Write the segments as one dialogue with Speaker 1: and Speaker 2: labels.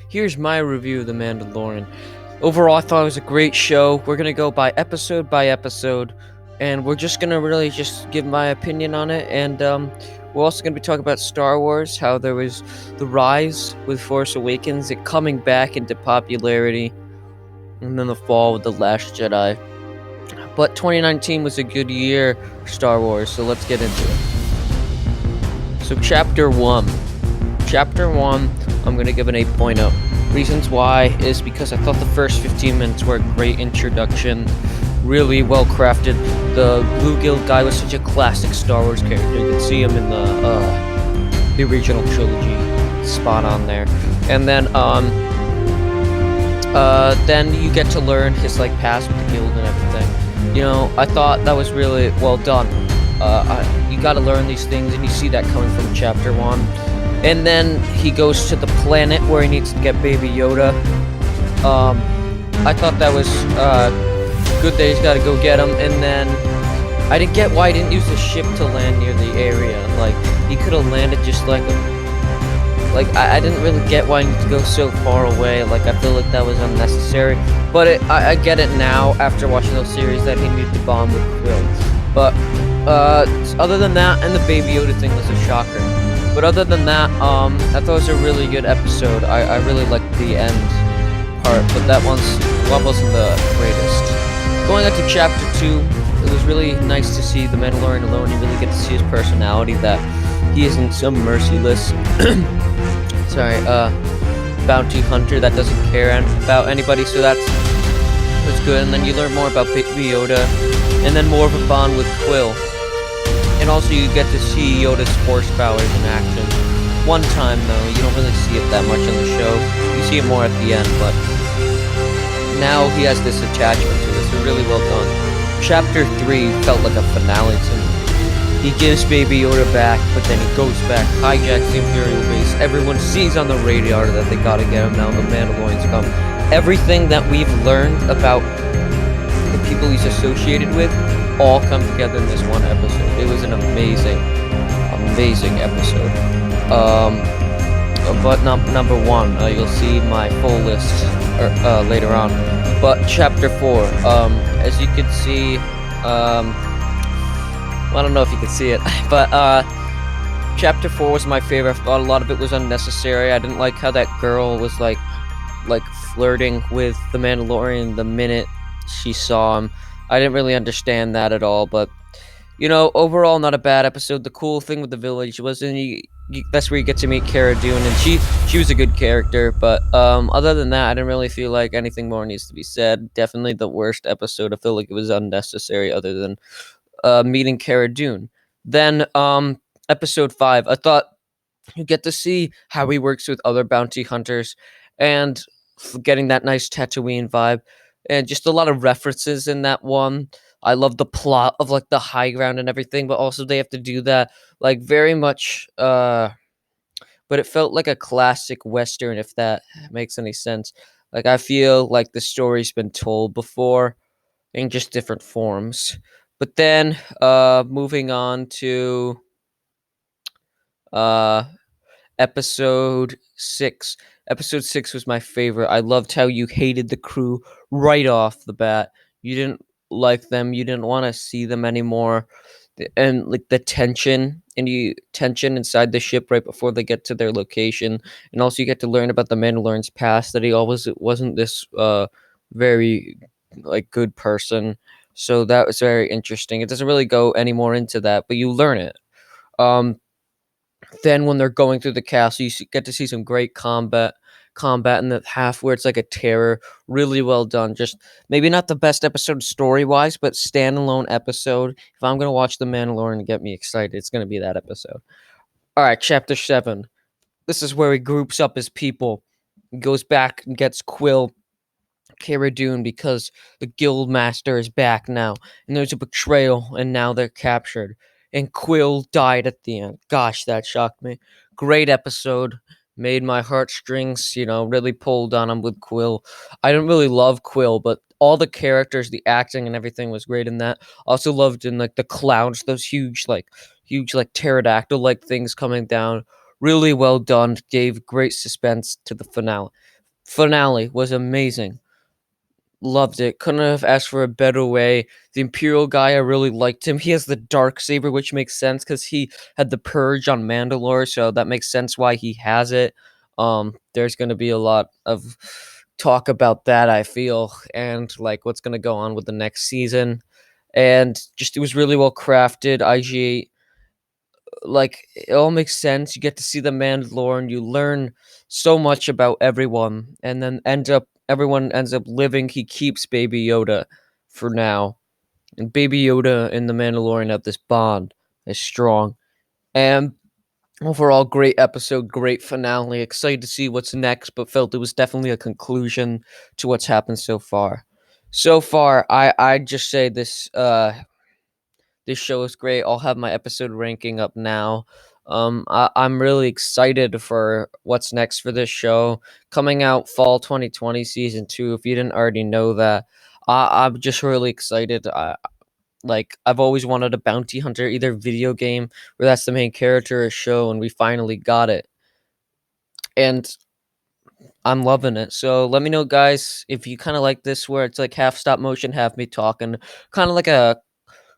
Speaker 1: here's my review of The Mandalorian. Overall, I thought it was a great show. We're gonna go by episode, and we're just gonna really just give my opinion on it. And we're also gonna be talking about Star Wars, how there was the rise with Force Awakens, it coming back into popularity, and then the fall with The Last Jedi. But 2019 was a good year for Star Wars, so let's get into it. So, Chapter 1. Chapter 1, I'm going to give an 8.0. Reasons why is because I thought the first 15 minutes were a great introduction, really well crafted. The bluegill guy was such a classic Star Wars character. You can see him in the original trilogy, spot on there. And then you get to learn his past with the guild and everything. I thought that was really well done. You got to learn these things, and you see that coming from Chapter 1. And then he goes to the planet where he needs to get Baby Yoda. I thought that was good that he's got to go get him. And then I didn't get why he didn't use the ship to land near the area. He could have landed just I didn't really get why he needed to go so far away. I feel like that was unnecessary. But I get it now after watching those series that he needed to bond with Quill. But other than that, and the Baby Yoda thing was a shocker. But other than that, I thought it was a really good episode. I really liked the end part, but that wasn't the greatest. Going on to Chapter 2, it was really nice to see the Mandalorian alone. You really get to see his personality, that he isn't some merciless, bounty hunter that doesn't care about anybody, so that's good. And then you learn more about Baby Yoda, and then more of a bond with Quill. And also you get to see Yoda's force powers in action. One time though, you don't really see it that much in the show. You see it more at the end, but now he has this attachment to this. It's really well done. Chapter 3 felt like a finale to me. He gives Baby Yoda back, but then he goes back, hijacks the Imperial base. Everyone sees on the radar that they gotta get him now. The Mandalorians come. Everything that we've learned about the people he's associated with all come together in this one episode. It was an amazing episode. But number one, you'll see my full list later on. But Chapter 4, as you can see, I don't know if you can see it, but Chapter 4 was my favorite. I thought a lot of it was unnecessary. I didn't like how that girl was like flirting with the Mandalorian the minute she saw him. I didn't really understand that at all, but overall, not a bad episode. The cool thing with the village was that's where you get to meet Cara Dune, and she was a good character. But other than that, I didn't really feel like anything more needs to be said. Definitely the worst episode. I feel like it was unnecessary, other than meeting Cara Dune. Then episode 5, I thought you get to see how he works with other bounty hunters, and getting that nice Tatooine vibe. And just a lot of references in that one. I love the plot of the high ground and everything, but also they have to do that very much. But it felt like a classic Western, if that makes any sense. I feel like the story's been told before in just different forms. But then moving on to episode 6. Episode 6 was my favorite. I loved how you hated the crew right off the bat. You didn't like them. You didn't want to see them anymore. And the tension inside the ship right before they get to their location. And also you get to learn about the Mandalorian's past, that he always wasn't this very good person. So that was very interesting. It doesn't really go any more into that, but you learn it. Then when they're going through the castle, you get to see some great combat in the half where it's like a terror. Really well done. Just maybe not the best episode story-wise, but standalone episode. If I'm going to watch The Mandalorian and get me excited, it's going to be that episode. All right, Chapter 7. This is where he groups up his people. He goes back and gets Quill, Cara Dune, because the guild master is back now. And there's a betrayal, and now they're captured. And Quill died at the end. Gosh, that shocked me. Great episode. Made my heartstrings, really pulled on him with Quill. I didn't really love Quill, but all the characters, the acting and everything was great in that. Also loved in the clouds, those huge pterodactyl things coming down. Really well done. Gave great suspense to the finale. finale was amazing. Loved it. Couldn't have asked for a better way. The Imperial guy, I really liked him. He has the dark saber, which makes sense because he had the purge on Mandalore, so that makes sense why he has it. There's gonna be a lot of talk about that, I feel, and like what's gonna go on with the next season. And just it was really well crafted. IG, like it all makes sense. You get to see the Mandalorian. You learn so much about everyone, and then everyone ends up living. He keeps Baby Yoda for now, and Baby Yoda and the Mandalorian have this bond is strong. And overall, great episode, great finale. Excited to see what's next, but felt it was definitely a conclusion to what's happened so far. So far, I'd just say this show is great. I'll have my episode ranking up now. I'm really excited for what's next for this show coming out fall 2020 season 2. If you didn't already know that, I'm just really excited. Like I've always wanted a bounty hunter, either video game where that's the main character or show, and we finally got it. And I'm loving it. So let me know, guys, if you kind of like this, where it's like half stop motion, half me talking, kind of like a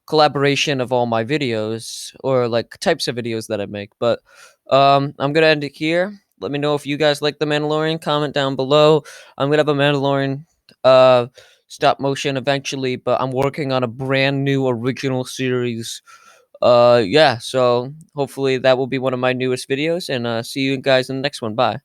Speaker 1: collaboration of all my videos or like types of videos that I make. But I'm gonna end it here. Let me know if you guys like the Mandalorian. Comment down below. I'm gonna have a Mandalorian uh stop motion eventually, but I'm working on a brand new original series. Yeah, so hopefully that will be one of my newest videos, and see you guys in the next one. Bye.